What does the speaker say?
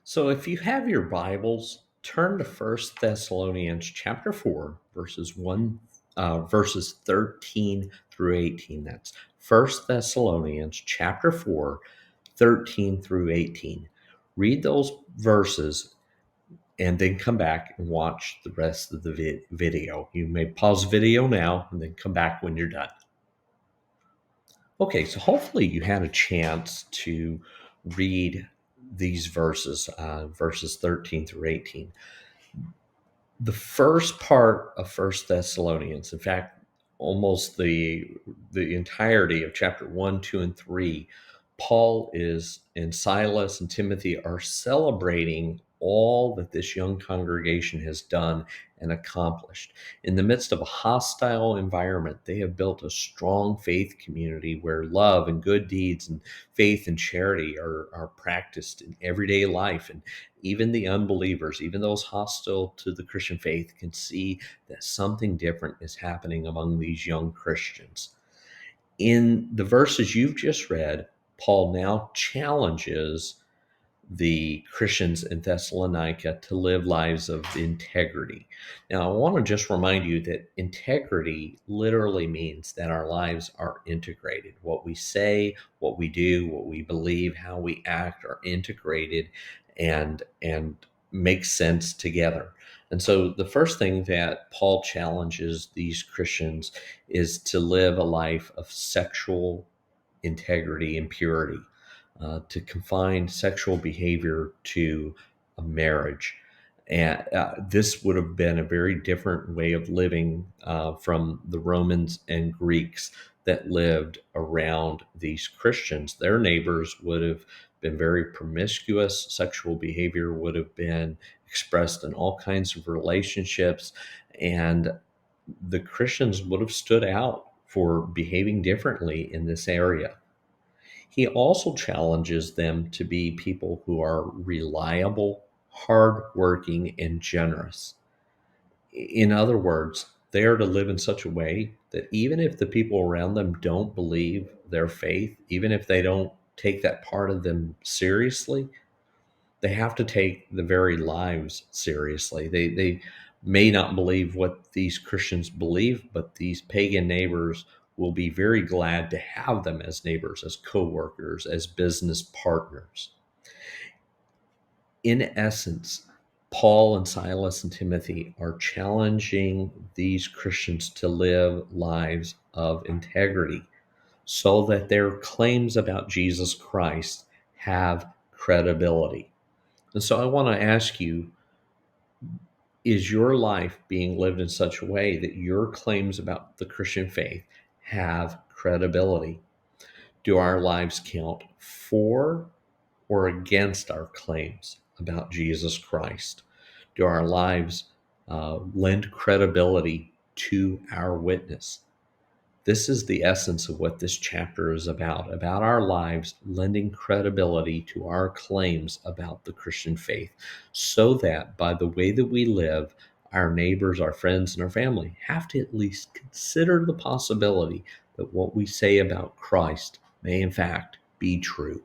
So if you have your Bibles, turn to First Thessalonians chapter 4, verses 13 through 18. That's First Thessalonians chapter 4, 13 through 18. Read those verses and then come back and watch the rest of the video. You may pause the video now and then come back when you're done. Okay, so hopefully you had a chance to read these verses 13 through 18. The first part of First Thessalonians, in fact, almost the entirety of chapter 1, 2, and 3, Paul is and Silas and Timothy are celebrating all that this young congregation has done and accomplished. In the midst of a hostile environment, they have built a strong faith community where love and good deeds and faith and charity are practiced in everyday life. And even the unbelievers, even those hostile to the Christian faith, can see that something different is happening among these young Christians. In the verses you've just read, Paul now challenges the Christians in Thessalonica to live lives of integrity. Now, I want to just remind you that integrity literally means that our lives are integrated. What we say, what we do, what we believe, how we act are integrated and make sense together. And so the first thing that Paul challenges these Christians is to live a life of sexual integrity and purity, to confine sexual behavior to a marriage. And this would have been a very different way of living from the Romans and Greeks that lived around these Christians. Their neighbors would have been very promiscuous. Sexual behavior would have been expressed in all kinds of relationships. And the Christians would have stood out for behaving differently in this area. He also challenges them to be people who are reliable, hardworking, and generous. In other words, they are to live in such a way that even if the people around them don't believe their faith, even if they don't take that part of them seriously, they have to take the very lives seriously. They may not believe what these Christians believe, but these pagan neighbors will be very glad to have them as neighbors, as co-workers, as business partners. In essence, Paul and Silas and Timothy are challenging these Christians to live lives of integrity so that their claims about Jesus Christ have credibility. And so I want to ask you, is your life being lived in such a way that your claims about the Christian faith have credibility? Do our lives count for or against our claims about Jesus Christ? Do our lives lend credibility to our witness? This is the essence of what this chapter is about our lives lending credibility to our claims about the Christian faith, so that by the way that we live, our neighbors, our friends, and our family have to at least consider the possibility that what we say about Christ may in fact be true.